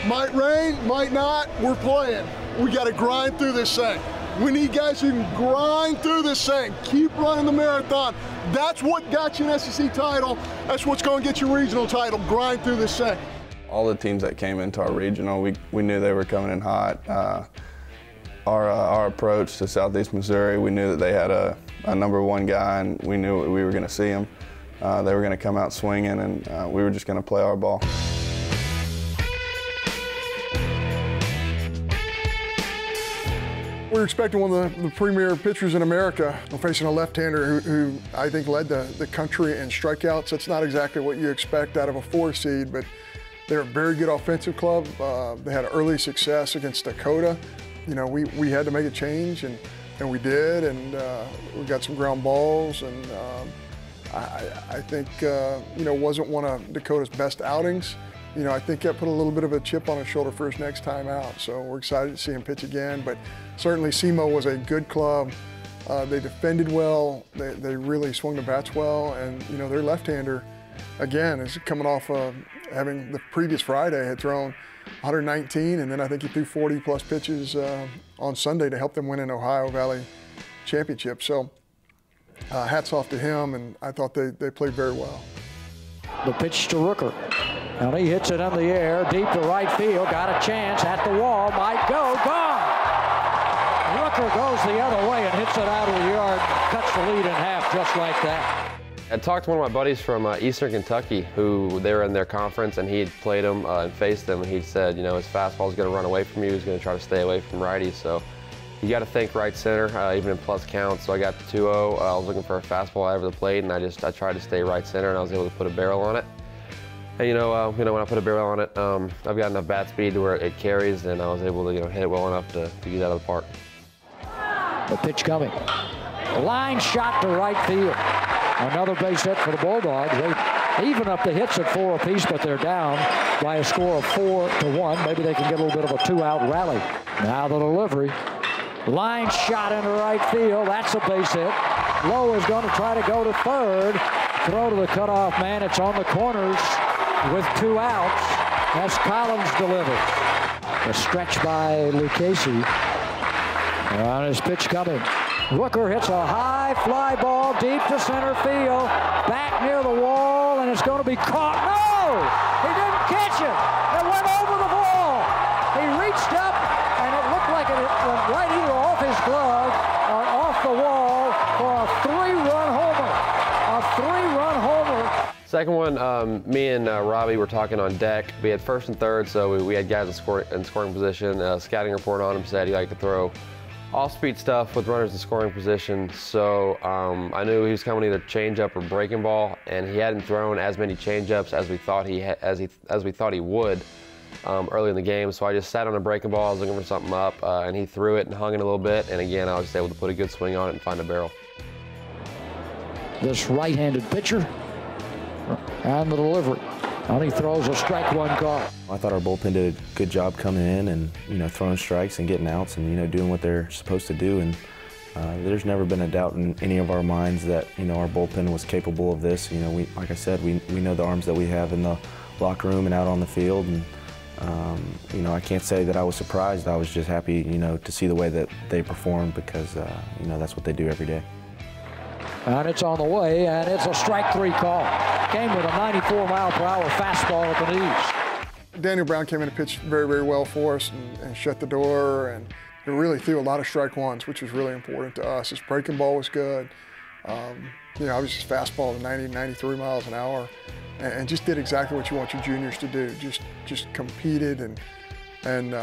Might rain, might not, we're playing. We got to grind through this thing. We need guys who can grind through this thing. Keep running the marathon. That's what got you an SEC title. That's what's going to get you a regional title. Grind through this thing. All the teams that came into our regional, we knew they were coming in hot. Our approach to Southeast Missouri, we knew that they had a #1 guy, and we knew we were going to see him. They were going to come out swinging, and we were just going to play our ball. We're expecting one of the premier pitchers in America. We're facing a left-hander who I think led the country in strikeouts. That's not exactly what you expect out of a 4 seed, but they're a very good offensive club. They had early success against Dakota. You know, we had to make a change, and we did, and we got some ground balls, and I think, you know, wasn't one of Dakota's best outings. You know, I think that put a little bit of a chip on his shoulder for his next time out, so we're excited to see him pitch again. But certainly SEMO was a good club. They defended well, they really swung the bats well, and, you know, their left-hander, again, is coming off of having the previous Friday had thrown 119, and then I think he threw 40-plus pitches on Sunday to help them win an Ohio Valley championship. So hats off to him, and I thought they played very well. The pitch to Rooker. And he hits it in the air, deep to right field, got a chance at the wall, might go, gone! Rooker goes the other way and hits it out of the yard, cuts the lead in half just like that. I talked to one of my buddies from Eastern Kentucky who they were in their conference, and he had played him and faced them, and he said, you know, his fastball is going to run away from you. He's going to try to stay away from righties. So you got to think right center, even in plus count. So I got the 2-0. I was looking for a fastball over the plate, and I tried to stay right center, and I was able to put a barrel on it. And you know, when I put a barrel on it, I've got enough bat speed to where it carries, and I was able to, you know, hit it well enough to get out of the park. The pitch coming. Line shot to right field. Another base hit for the Bulldogs. They even up the hits at 4 apiece, but they're down by a score of 4-1. Maybe they can get a little bit of a 2-out rally. Now the delivery. Line shot into right field. That's a base hit. Lowe is going to try to go to third. Throw to the cutoff man. It's on the corners with 2 outs as Collins delivers. A stretch by Lucchese. On his pitch coming. Rooker hits a high fly ball deep to center field, back near the wall, and it's going to be caught. No! He didn't catch it. It went over the wall. He reached up, and it looked like it went right either off his glove or off the wall for a 3-run homer. A 3-run homer. Second one, me and Robbie were talking on deck. We had first and third, so we had guys in scoring position. Scouting report on him said he liked to throw off-speed stuff with runners in scoring position, so I knew he was coming either change-up or breaking ball, and he hadn't thrown as many change-ups as we thought he would early in the game. So I just sat on a breaking ball. I was looking for something up, and he threw it and hung it a little bit, and again I was just able to put a good swing on it and find a barrel. This right-handed pitcher and the delivery. And he throws a strike 1 call. I thought our bullpen did a good job coming in and, you know, throwing strikes and getting outs and, you know, doing what they're supposed to do. And there's never been a doubt in any of our minds that, you know, our bullpen was capable of this. You know, like I said, we know the arms that we have in the locker room and out on the field. And, you know, I can't say that I was surprised. I was just happy, you know, to see the way that they performed because, you know, that's what they do every day. And it's on the way, and it's a strike 3 call. Came with a 94-mile-per-hour fastball at the knees. Daniel Brown came in and pitched very, very well for us and shut the door, and he really threw a lot of strike 1s, which was really important to us. His breaking ball was good. You know, obviously his fastball to 90, 93 miles an hour, and just did exactly what you want your juniors to do. Just competed and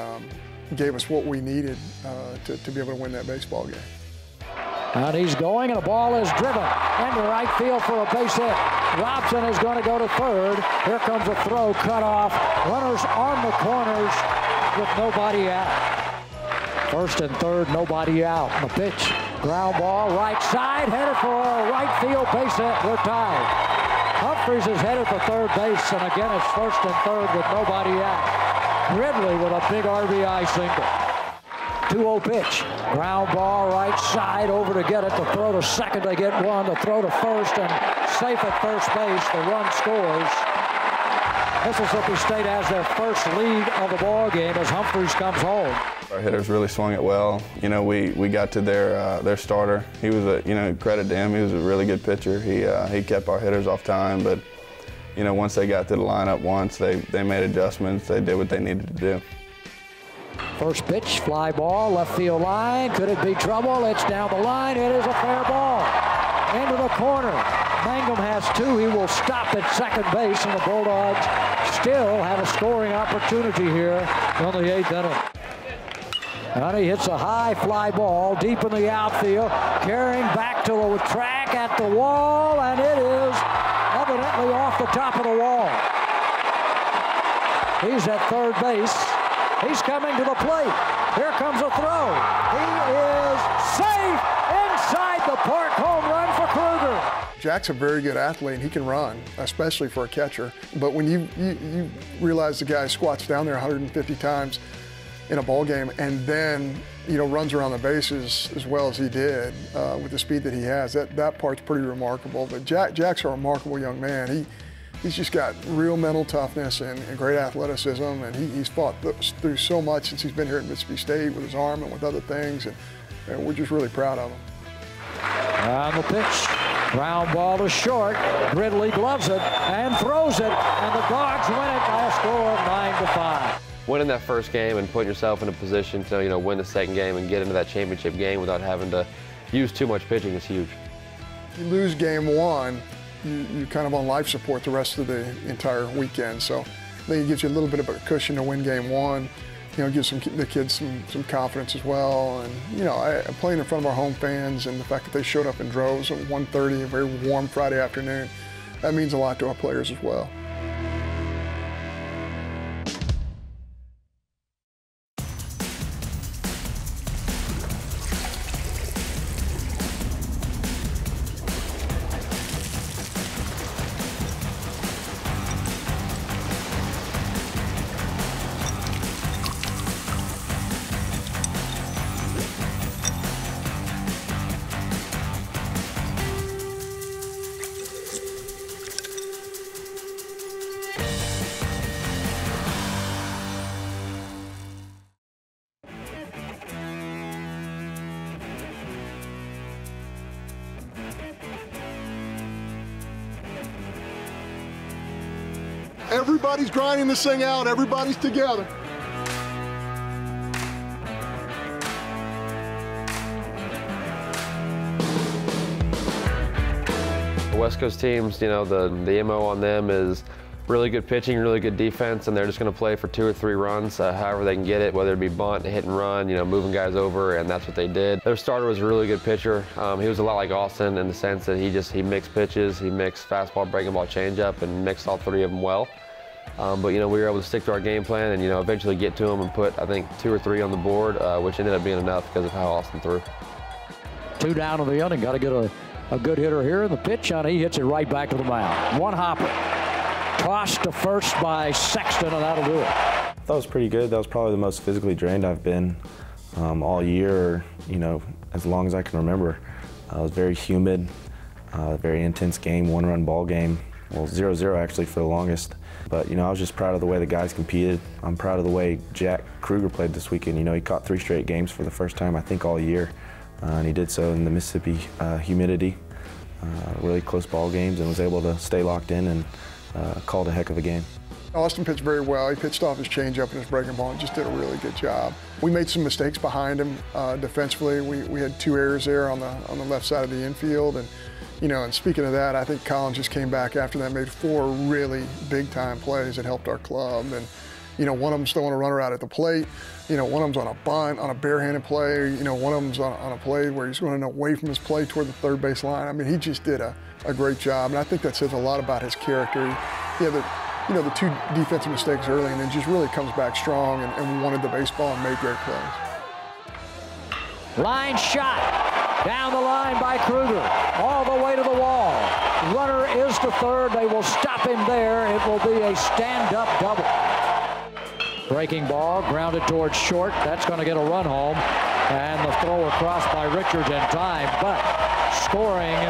gave us what we needed to be able to win that baseball game. And he's going, and the ball is driven into right field for a base hit. Robson is going to go to third. Here comes a throw, cut off. Runners on the corners with nobody out. First and third, nobody out. And the pitch, ground ball, right side, headed for a right field base hit. We're tied. Humphreys is headed for third base, and again it's first and third with nobody out. Ridley with a big RBI single. 2-0 pitch. Ground ball right side over to get it. To throw to second, they get one. To throw to first and safe at first base. The run scores. Mississippi State has their first lead of the ball game as Humphreys comes home. Our hitters really swung it well. You know, we got to their starter. He was credit to him. He was a really good pitcher. He kept our hitters off time, but you know, once they got to the lineup they made adjustments. They did what they needed to do. First pitch, fly ball, left field line. Could it be trouble? It's down the line. It is a fair ball. Into the corner. Mangum has two. He will stop at second base, and the Bulldogs still have a scoring opportunity here in the 8th inning. And he hits a high fly ball deep in the outfield, carrying back to the track at the wall, and it is evidently off the top of the wall. He's at third base. He's coming to the plate. Here comes a throw. He is safe inside the park. Home run for Kruger. Jack's a very good athlete, and he can run, especially for a catcher. But when you realize the guy squats down there 150 times in a ball game and then, you know, runs around the bases as well as he did with the speed that he has, that part's pretty remarkable. But Jack's a remarkable young man. He's just got real mental toughness and great athleticism, and he's fought through so much since he's been here at Mississippi State with his arm and with other things, and we're just really proud of him. On the pitch, ground ball to short. Gridley gloves it and throws it, and the Dogs win it by a score of 9-5. Winning that first game and putting yourself in a position to, you know, win the second game and get into that championship game without having to use too much pitching is huge. You lose game one, you're kind of on life support the rest of the entire weekend. So I think it gives you a little bit of a cushion to win game one. You know, gives the kids some confidence as well. And, you know, playing in front of our home fans and the fact that they showed up in droves at 1:30, a very warm Friday afternoon, that means a lot to our players as well. Everybody's grinding this thing out. Everybody's together. The West Coast teams, you know, the MO on them is really good pitching, really good defense, and they're just going to play for 2 or 3 runs, however they can get it, whether it be bunt, hit and run, you know, moving guys over, and that's what they did. Their starter was a really good pitcher. He was a lot like Austin in the sense that he mixed pitches, he mixed fastball, breaking ball, changeup, and mixed all 3 of them well. But, you know, we were able to stick to our game plan and, you know, eventually get to them and put, I think, 2 or 3 on the board, which ended up being enough because of how Austin threw. 2 down in the inning. Got to get a good hitter here in the pitch, and he hits it right back to the mound. One hopper. Tossed to first by Sexton, and that'll do it. That was pretty good. That was probably the most physically drained I've been all year, you know, as long as I can remember. It was very humid, very intense game, 1-run ball game. Well, 0-0 actually for the longest. But, you know, I was just proud of the way the guys competed. I'm proud of the way Jack Kruger played this weekend. You know, he caught 3 straight games for the first time, I think, all year. And he did so in the Mississippi humidity, really close ball games, and was able to stay locked in and called a heck of a game. Austin pitched very well. He pitched off his changeup and his breaking ball and just did a really good job. We made some mistakes behind him defensively. We had 2 errors there on the left side of the infield. And, you know, and speaking of that, I think Collins just came back after that, made 4 really big-time plays that helped our club. And, you know, one of them's throwing a runner out at the plate. You know, one of them's on a bunt, on a barehanded play. You know, one of them's on a play where he's running away from his play toward the third base line. I mean, he just did a great job, and I think that says a lot about his character. He had the 2 defensive mistakes early, and then just really comes back strong and wanted the baseball and made great plays. Line shot. Down the line by Kruger, all the way to the wall. Runner is to third. They will stop him there. It will be a stand-up double. Breaking ball, grounded towards short. That's going to get a run home. And the throw across by Richards in time. But scoring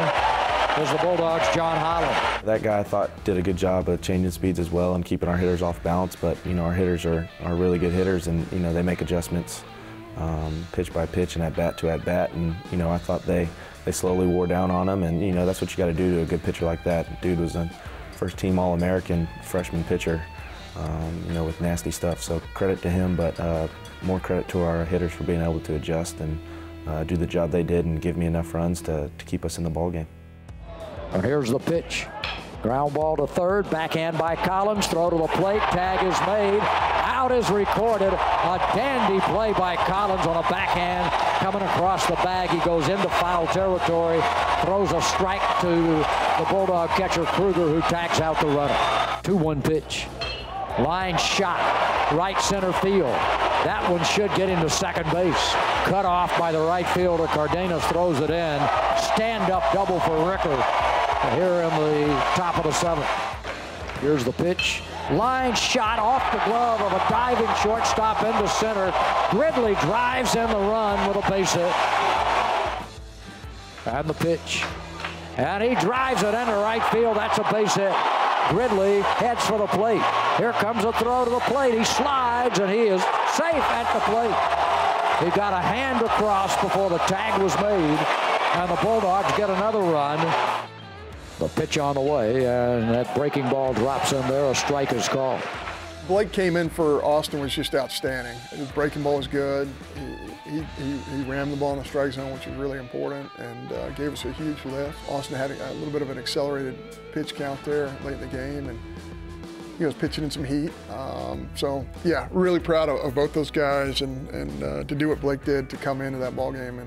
is the Bulldogs' John Holland. That guy, I thought, did a good job of changing speeds as well and keeping our hitters off balance. But our hitters are really good hitters, and they make adjustments pitch by pitch and at bat to at bat. And I thought they slowly wore down on him, and that's what you got to do to a good pitcher like that. Dude was a first-team All-American freshman pitcher, with nasty stuff. So credit to him, but more credit to our hitters for being able to adjust and do the job they did and give me enough runs to keep us in the ball game. And here's the pitch. Ground ball to third, backhand by Collins, throw to the plate, tag is made, out is recorded. A dandy play by Collins on a backhand coming across the bag. He goes into foul territory, throws a strike to the Bulldog catcher Kruger, who tags out the runner. 2-1 pitch. Line shot, right center field. That one should get into second base. Cut off by the right fielder. Cardenas throws it in. Stand-up double for Ricker here in the top of the seventh. Here's the pitch. Line shot off the glove of a diving shortstop into center. Gridley drives in the run with a base hit. And the pitch. And he drives it into right field. That's a base hit. Gridley heads for the plate. Here comes a throw to the plate. He slides, and he is safe at the plate. He got a hand across before the tag was made, and the Bulldogs get another run. The pitch on the way, and that breaking ball drops in there. A strike is called. Blake came in for Austin was just outstanding. His breaking ball was good. He rammed the ball in the strike zone, which was really important, and gave us a huge lift. Austin had a little bit of an accelerated pitch count there late in the game, and he was pitching in some heat. So yeah, really proud of both those guys, and to do what Blake did to come into that ball game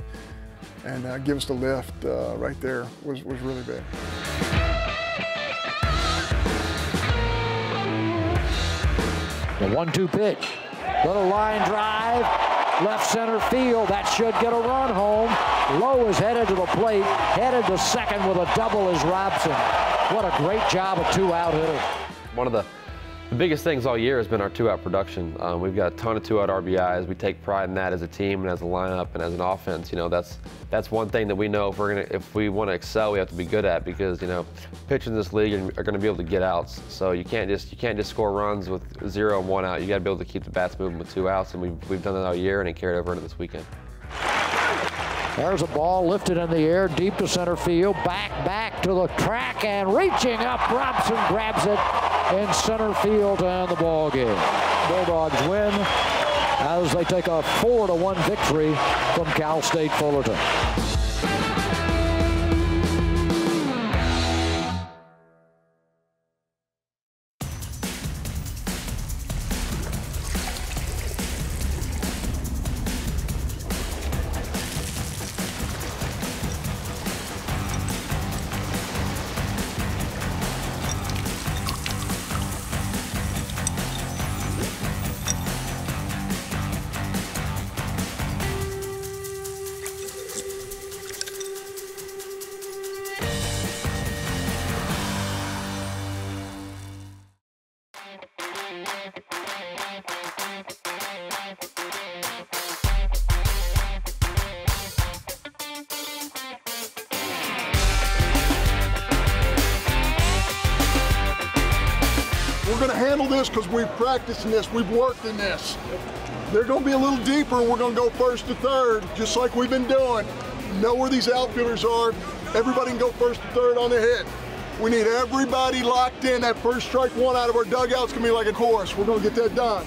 and give us the lift right there was really big. The 1-2 pitch. Little line drive, left center field. That should get a run home. Lowe is headed to the plate, headed to second with a double is Robson. What a great job of two-out hitting. One of the biggest things all year has been our two-out production. We've got a ton of two-out RBIs. We take pride in that as a team and as a lineup and as an offense. That's one thing that we know if we want to excel, we have to be good at, because pitchers in this league are going to be able to get outs. So you can't just score runs with 0 and 1 out. You got to be able to keep the bats moving with 2 outs, and we've done that all year, and it carried over into this weekend. There's a ball lifted in the air, deep to center field, back to the track, and reaching up, Robson grabs it in center field, and the ball game. Bulldogs win as they take a 4-1 victory from Cal State Fullerton. We're going to handle this because we've practiced in this, we've worked in this. They're going to be a little deeper, and we're going to go first to third, just like we've been doing. Know where these outfielders are. Everybody can go first to third on the hit. We need everybody locked in. That first strike one out of our dugout's going to be like a course. We're going to get that done.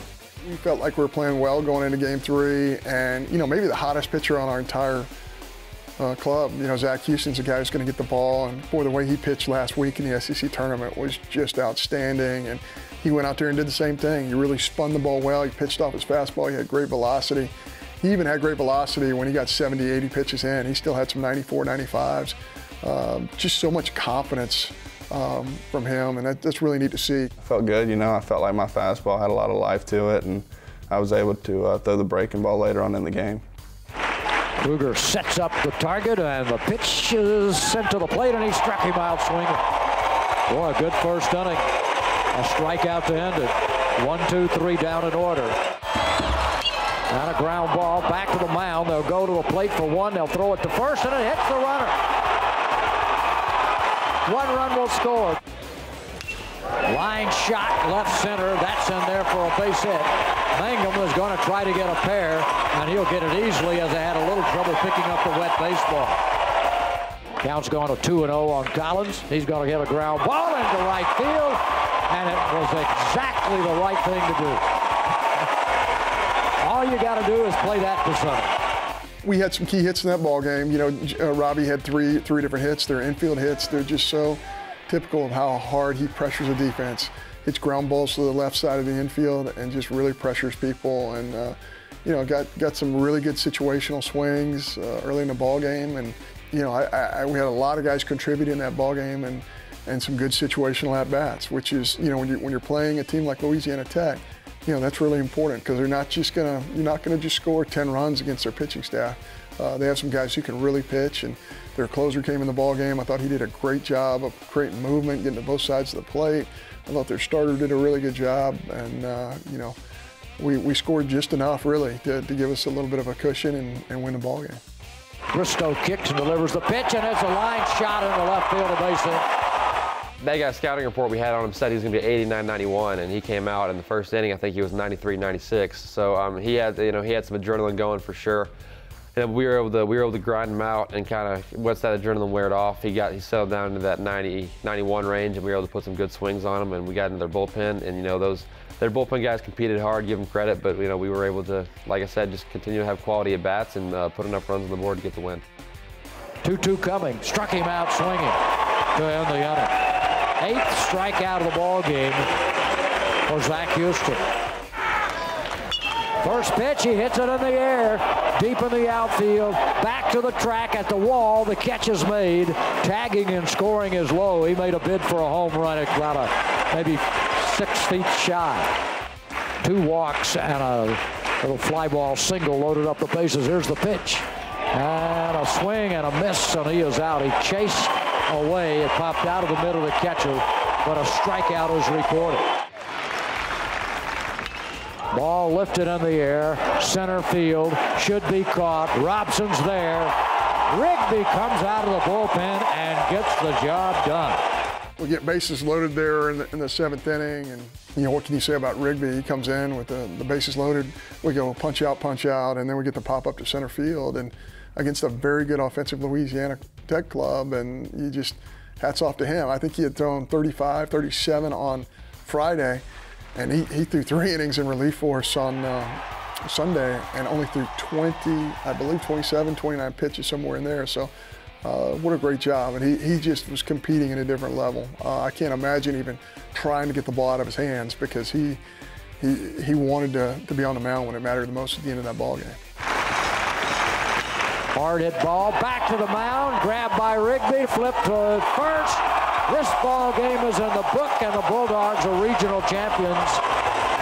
We felt like we were playing well going into game 3, and maybe the hottest pitcher on our entire club. Zach Houston's a guy who's going to get the ball, and boy, the way he pitched last week in the SEC tournament was just outstanding. And he went out there and did the same thing. He really spun the ball well. He pitched off his fastball. He had great velocity. He even had great velocity when he got 70, 80 pitches in. He still had some 94, 95s. Just so much confidence from him, and that's really neat to see. I felt good, I felt like my fastball had a lot of life to it, and I was able to throw the breaking ball later on in the game. Kruger sets up the target, and the pitch is sent to the plate, and he struck him out swinging. Boy, a good first inning. A strikeout to end it. 1, 2, 3 down in order. And a ground ball back to the mound. They'll go to the plate for one. They'll throw it to first, and it hits the runner. One run will score. Line shot left center. That's in there for a base hit. Mangum is going to try to get a pair, and he'll get it easily as they had a little trouble picking up the wet baseball. Count's going to 2-0 on Collins. He's going to hit a ground ball into right field, and it was exactly the right thing to do. All you got to do is play that to center. We had some key hits in that ball game. You know, Robbie had three different hits. They're infield hits. They're just so typical of how hard he pressures a defense. Hits ground balls to the left side of the infield and just really pressures people. And you know, got some really good situational swings early in the ball game. And you know, we had a lot of guys contributing in that ball game and some good situational at bats, which is, you know, when you're playing a team like Louisiana Tech, you know, that's really important because you're not gonna just score 10 runs against their pitching staff. They have some guys who can really pitch, and their closer came in the ball game. I thought he did a great job of creating movement, getting to both sides of the plate. I thought their starter did a really good job, and you know, we scored just enough really to give us a little bit of a cushion and win the ball game. Bristow kicks and delivers the pitch, and it's a line shot into left field, a base hit. That guy's scouting report we had on him said he was going to be 89-91, and he came out in the first inning. I think he was 93-96. So he had some adrenaline going for sure. And we were able to grind him out, and kind of once that adrenaline weared off, he settled down into that 90-91 range, and we were able to put some good swings on him. And we got into their bullpen, and you know, their bullpen guys competed hard, give them credit, but you know, we were able to, like I said, just continue to have quality at bats and put enough runs on the board to get the win. 2-2 coming, struck him out swinging to end the inning. 8th strikeout of the ball game for Zach Houston. First pitch, he hits it in the air, deep in the outfield, back to the track at the wall. The catch is made. Tagging and scoring is low. He made a bid for a home run at about maybe 6 feet shy. 2 walks and a little fly ball single loaded up the bases. Here's the pitch. And a swing and a miss, and he is out. He chased away. It popped out of the middle of the catcher, but a strikeout is recorded. Ball lifted in the air, center field, should be caught. Robson's there. Rigby comes out of the bullpen and gets the job done. We get bases loaded there in the 7th inning, and you know, what can you say about Rigby? He comes in with the bases loaded. We go punch out, and then we get the pop up to center field, and against a very good offensive Louisiana Tech club, and you just, hats off to him. I think he had thrown 35, 37 on Friday, and he threw 3 innings in relief for us on Sunday, and only threw 27, 29 pitches, somewhere in there. So what a great job. And he just was competing at a different level. I can't imagine even trying to get the ball out of his hands, because he wanted to be on the mound when it mattered the most at the end of that ball game. Hard hit ball, back to the mound, grabbed by Rigby, flipped to first. This ball game is in the book, and the Bulldogs are regional champions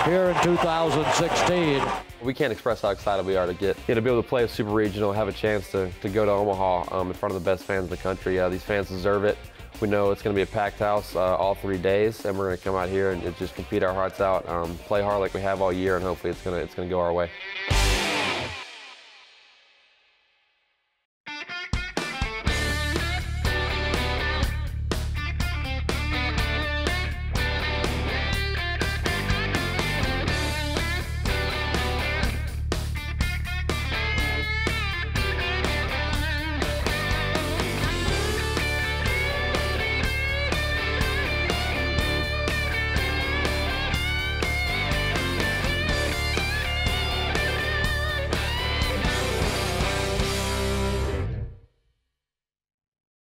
here in 2016. We can't express how excited we are to get, to be able to play a super regional, have a chance to go to Omaha in front of the best fans in the country. These fans deserve it. We know it's going to be a packed house all 3 days, and we're going to come out here and just compete our hearts out, play hard like we have all year, and hopefully it's going to go our way.